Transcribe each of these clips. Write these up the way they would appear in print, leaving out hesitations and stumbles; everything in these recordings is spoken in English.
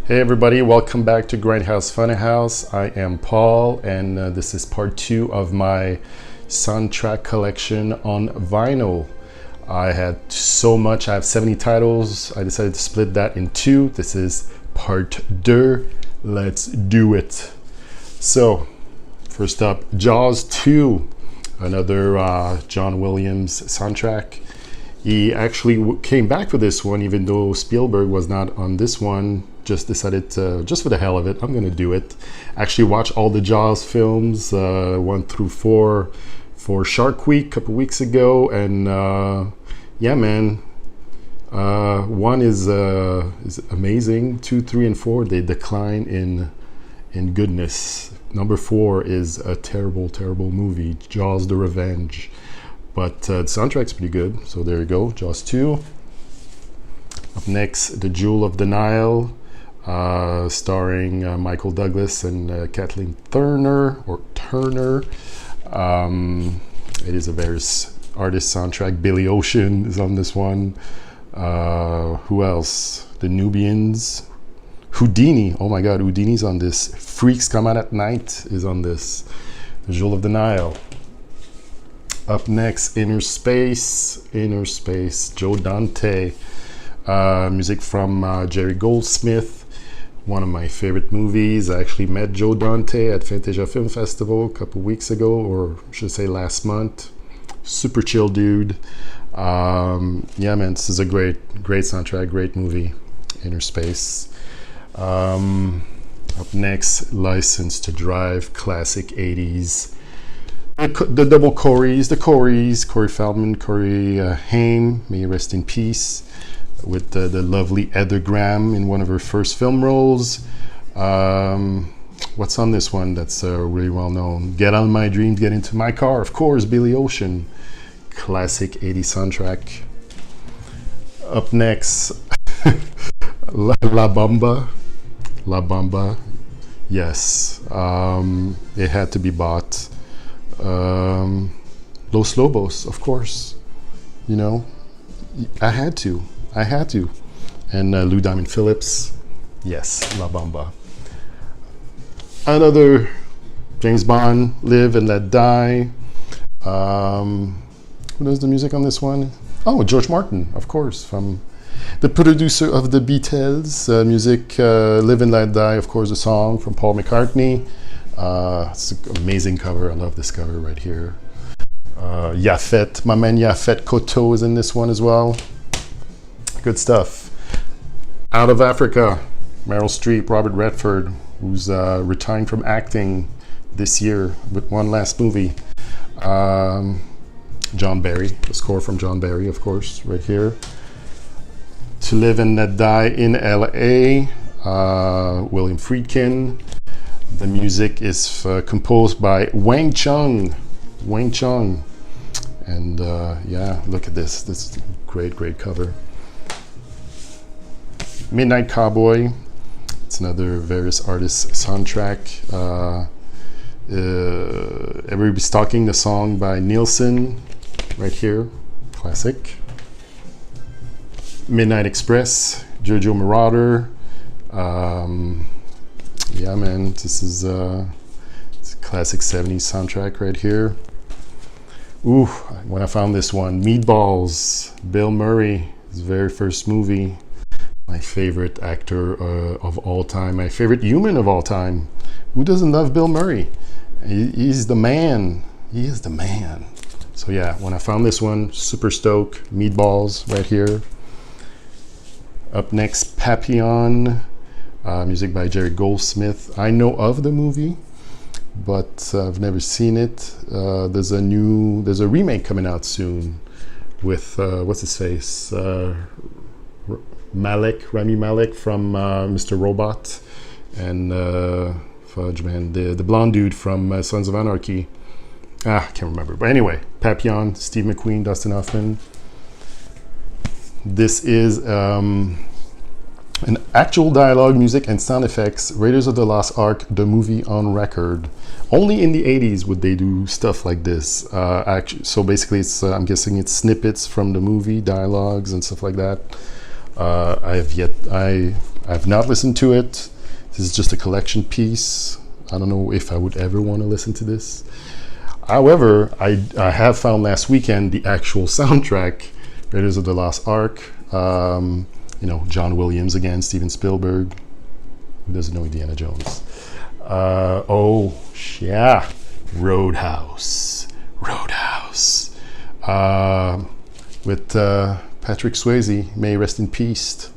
Hey everybody, welcome back to Grindhouse Funhouse. I am Paul, and this is part 2 of my soundtrack collection on vinyl. I had so much, I have 70 titles. I decided to split that in 2. This is part 2. Let's do it. So, first up, Jaws 2, another John Williams soundtrack. He actually came back for this one, even though Spielberg was not on this one. Just decided to, just for the hell of it, I'm gonna do it. Actually watch all the Jaws films, 1 through 4, for Shark Week a couple weeks ago, and yeah, man, 1 is amazing. 2, 3, and 4 they decline in goodness. Number 4 is a terrible movie, Jaws: The Revenge. But the soundtrack's pretty good, so there you go, Jaws 2. Up next, The Jewel of the Nile, starring Michael Douglas and Kathleen Turner. It is a various artist soundtrack. Billy Ocean is on this one. Who else? The Nubians. Houdini, oh my god, Houdini's on this. Freaks Come Out at Night is on this. The Jewel of the Nile. Up next, Inner Space, Joe Dante. Music from Jerry Goldsmith, one of my favorite movies. I actually met Joe Dante at Fantasia Film Festival a couple weeks ago, or I should say last month. Super chill dude. Yeah, man, this is a great soundtrack, great movie, Inner Space. Up next, License to Drive, classic 80s. The double Coreys, Corey Feldman, Corey Haim, may he rest in peace, with the lovely Heather Graham in one of her first film roles. What's on this one that's really well known? Get Out of My Dreams, Get Into My Car, of course, Billy Ocean. Classic 80s soundtrack. Up next, La Bamba. Yes, it had to be bought. Los Lobos, of course. You know, I had to. And Lou Diamond Phillips, yes, La Bamba. Another James Bond, Live and Let Die. Who does the music on this one? Oh, George Martin, of course, from the producer of the Beatles. Music, Live and Let Die, of course, a song from Paul McCartney. It's an amazing cover. I love this cover right here. Yaphet, my man Yaphet Kotto is in this one as well. Good stuff. Out of Africa, Meryl Streep, Robert Redford, who's retiring from acting this year with one last movie. John Barry, the score from John Barry, of course, right here. To Live and Let Die in L.A., William Friedkin. The music is composed by Wang Chung. And yeah, look at this. This is a great cover. Midnight Cowboy. It's another various artists soundtrack. Everybody's Talking, the song by Nielsen, right here. Classic. Midnight Express, Jojo Marauder. Yeah, man, this is it's a classic 70s soundtrack right here. Ooh, when I found this one, Meatballs, Bill Murray, his very first movie. My favorite actor of all time, my favorite human of all time. Who doesn't love Bill Murray? He's the man. He is the man. So yeah, when I found this one, super stoked. Meatballs right here. Up next, Papillon. Music by Jerry Goldsmith. I know of the movie, but I've never seen it. There's a remake coming out soon with what's his face, Rami Malek from Mr. Robot, and fudge man, the blonde dude from Sons of Anarchy. I can't remember, but anyway, Papillon, Steve McQueen, Dustin Hoffman. This is an actual dialogue, music, and sound effects. Raiders of the Lost Ark, the movie on record. Only in the 80s would they do stuff like this. So basically, it's I'm guessing it's snippets from the movie, dialogues, and stuff like that. I I've not listened to it. This is just a collection piece. I don't know if I would ever want to listen to this. However, I have found last weekend the actual soundtrack, Raiders of the Lost Ark. John Williams again, Steven Spielberg. Who doesn't know Indiana Jones? Yeah, Roadhouse. With Patrick Swayze, may he rest in peace,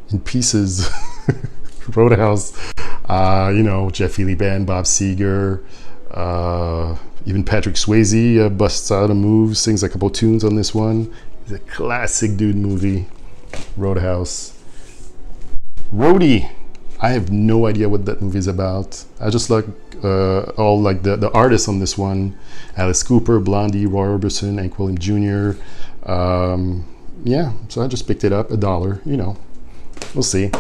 in pieces. Roadhouse. Jeff Lee Band, Bob Seger, even Patrick Swayze busts out a move, sings a couple tunes on this one. It's a classic dude movie. Roadhouse. Roadie. I have no idea what that movie is about. I just like all like the artists on this one: Alice Cooper, Blondie, Roy Orbison, Hank Williams Jr. So I just picked it up, $1. We'll see.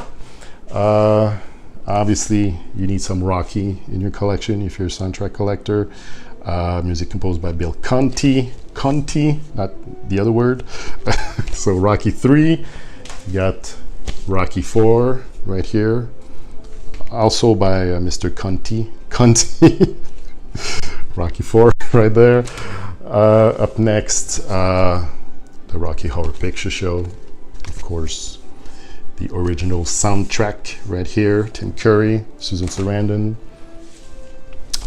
Obviously, you need some Rocky in your collection if you're a soundtrack collector. Music composed by Bill Conti, not the other word. So Rocky 3, you got Rocky 4 right here, also by Mr. Conti. Rocky 4 right there. Up next, the Rocky Horror Picture Show, of course. The original soundtrack right here. Tim Curry, Susan Sarandon.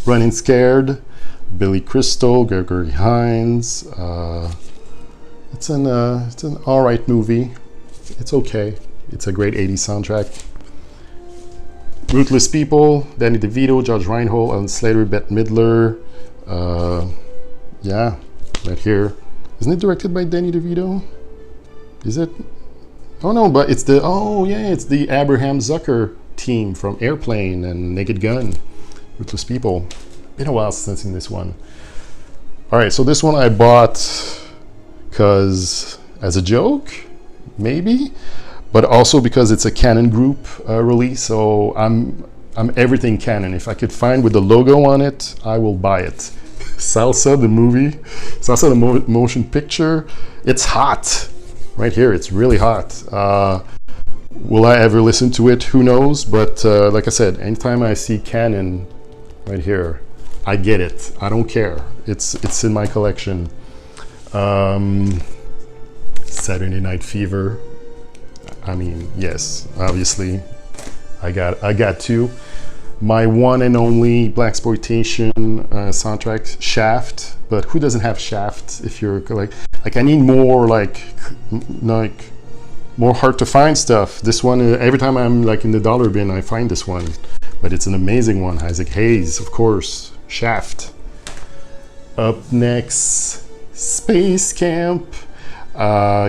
Running Scared, Billy Crystal, Gregory Hines. It's an all right movie. It's okay. It's a great 80s soundtrack. Ruthless People, Danny DeVito, Judge Reinhold, Alan Slater, Bette Midler. Right here. Isn't it directed by Danny DeVito? Is it? Oh no, but it's the Abraham Zucker team from Airplane and Naked Gun. Ruthless People. Been a while since I've seen this one. All right, so this one I bought because as a joke, maybe, but also because it's a Canon Group release. So I'm everything Canon. If I could find with the logo on it, I will buy it. Salsa, the movie, Salsa, the motion picture. It's hot. Right here, it's really hot. Will I ever listen to it? Who knows? But like I said, anytime I see Canon right here, I get it. I don't care. It's in my collection. Saturday Night Fever. I mean, yes, obviously, I got two. My one and only blaxploitation soundtrack, Shaft. But who doesn't have Shaft? If you're like I need more like more hard to find stuff. This one, every time I'm like in the dollar bin, I find this one. But it's an amazing one. Isaac Hayes, of course. Shaft. Up next, Space Camp.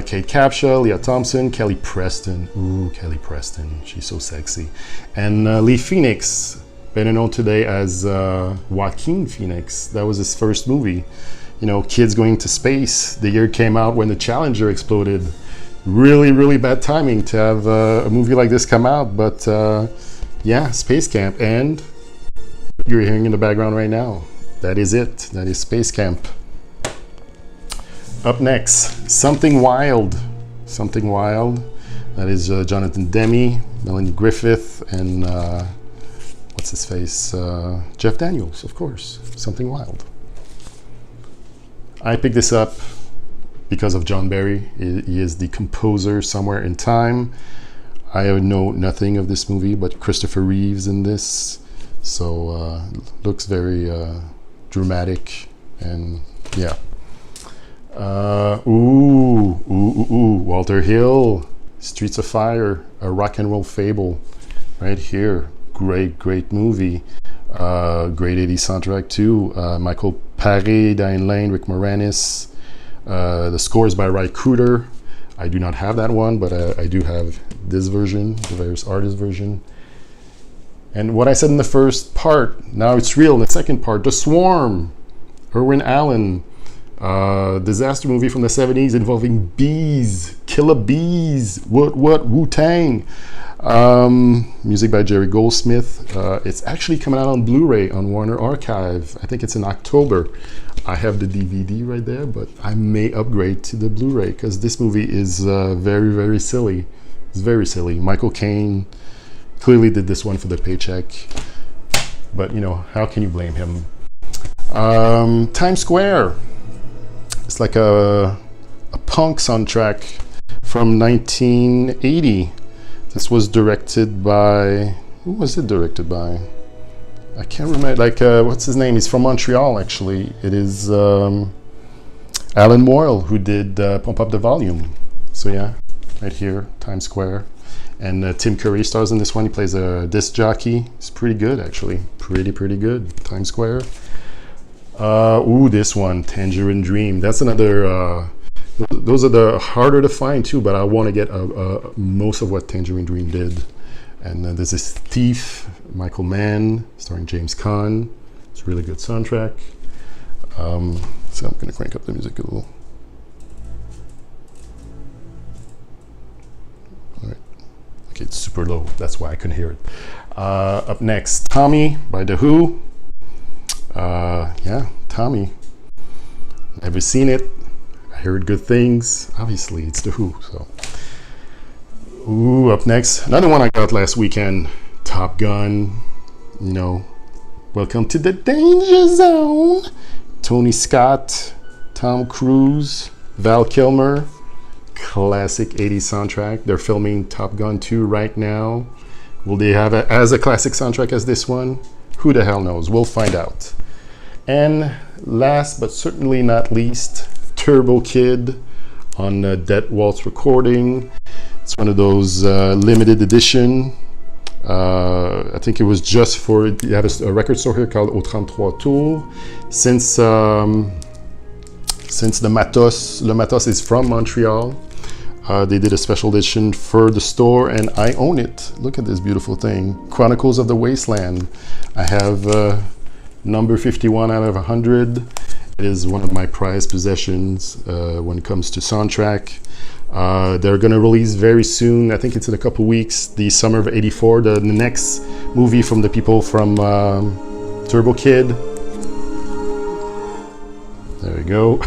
Kate Capshaw, Leah Thompson, Kelly Preston. Ooh, Kelly Preston. She's so sexy. And Lee Phoenix, better known today as Joaquin Phoenix. That was his first movie. Kids going to space. The year came out when the Challenger exploded. Really, really bad timing to have a movie like this come out. But Space Camp. And you're hearing in the background right now. That is it. That is Space Camp. Up next, Something Wild. Something Wild. That is Jonathan Demme, Melanie Griffith, and what's his face? Jeff Daniels, of course. Something Wild. I picked this up because of John Barry. He is the composer Somewhere in Time. I know nothing of this movie, but Christopher Reeves in this. So looks very dramatic, and yeah. Walter Hill, Streets of Fire, a rock and roll fable, right here. Great movie. Great 80s soundtrack too. Michael Paré, Diane Lane, Rick Moranis. The score is by Ry Cooder. I do not have that one, but I do have this version, the various artist version. And what I said in the first part, now it's real in the second part. The Swarm, Irwin Allen. Disaster movie from the 70s involving bees, killer bees. What Wu-Tang. Music by Jerry Goldsmith. It's actually coming out on Blu-ray on Warner Archive. I think it's in October. I have the DVD right there, but I may upgrade to the Blu-ray because this movie is very, very silly. It's very silly. Michael Caine, Clearly did this one for the paycheck, but you know, how can you blame him? Times Square. It's like a punk soundtrack from 1980. This was directed by, who was it directed by? I can't remember, like, what's his name? He's from Montreal, actually. It is Alan Moyle, who did Pump Up the Volume. So yeah, right here, Times Square. And Tim Curry stars in this one. He plays a disc jockey. It's pretty good, actually. Pretty good. Times Square. Ooh, this one, Tangerine Dream. That's another, those are the harder to find too, but I want to get most of what Tangerine Dream did. And there's this Thief, Michael Mann, starring James Caan. It's a really good soundtrack. So I'm gonna crank up the music a little. All right, okay, it's super low. That's why I couldn't hear it. Up next, Tommy by The Who. Yeah, Tommy. Never seen it. I heard good things. Obviously, it's The Who. So, ooh, up next, another one I got last weekend. Top Gun. You know, welcome to the danger zone. Tony Scott, Tom Cruise, Val Kilmer. Classic 80s soundtrack. They're filming Top Gun 2 right now. Will they have it as a classic soundtrack as this one? Who the hell knows? We'll find out. And last but certainly not least, Turbo Kid on Dead Waltz recording. It's one of those limited edition. I think it was just for, you have a record store here called Au 33 Tours. Since the Matos is from Montreal, they did a special edition for the store and I own it. Look at this beautiful thing. Chronicles of the Wasteland. I have number 51 out of 100. It is one of my prized possessions when it comes to soundtrack. They're gonna release very soon, I think it's in a couple weeks, the Summer of '84, the next movie from the people from Turbo Kid. There we go.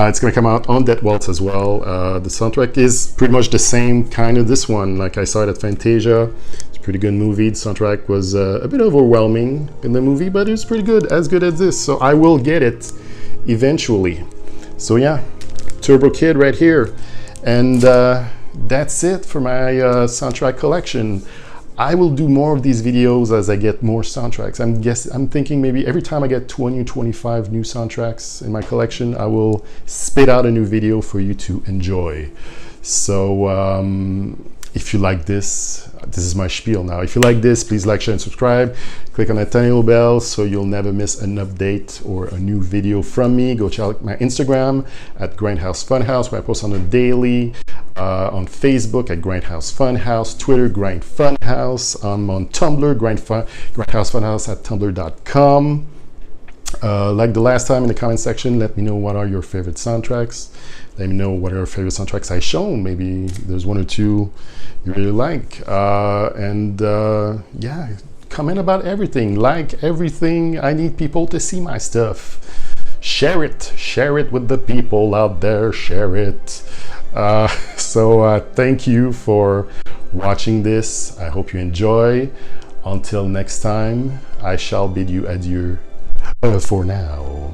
It's gonna come out on Dead Waltz as well. The soundtrack is pretty much the same kind of this one, like I saw it at Fantasia. It's a pretty good movie. The soundtrack was a bit overwhelming in the movie, but it's pretty good as this. So I will get it eventually. So yeah, Turbo Kid right here. And that's it for my soundtrack collection. I will do more of these videos as I get more soundtracks. I'm thinking maybe every time I get 20 or 25 new soundtracks in my collection, I will spit out a new video for you to enjoy. So if you like this is my spiel now. If you like this, please like, share, and subscribe. Click on that tiny little bell so you'll never miss an update or a new video from me. Go check out my Instagram at Grindhouse Funhouse, where I post on a daily. On Facebook at Grindhouse Funhouse, Twitter Grind Funhouse. I'm on Tumblr, Grindhouse Funhouse at tumblr.com. Like the last time in the comment section, let me know what are your favorite soundtracks. Let me know what are your favorite soundtracks I've shown. Maybe there's one or two you really like. Yeah, comment about everything. Like everything. I need people to see my stuff. Share it with the people out there. Share it. So thank you for watching this. I hope you enjoy. Until next time, I shall bid you adieu for now.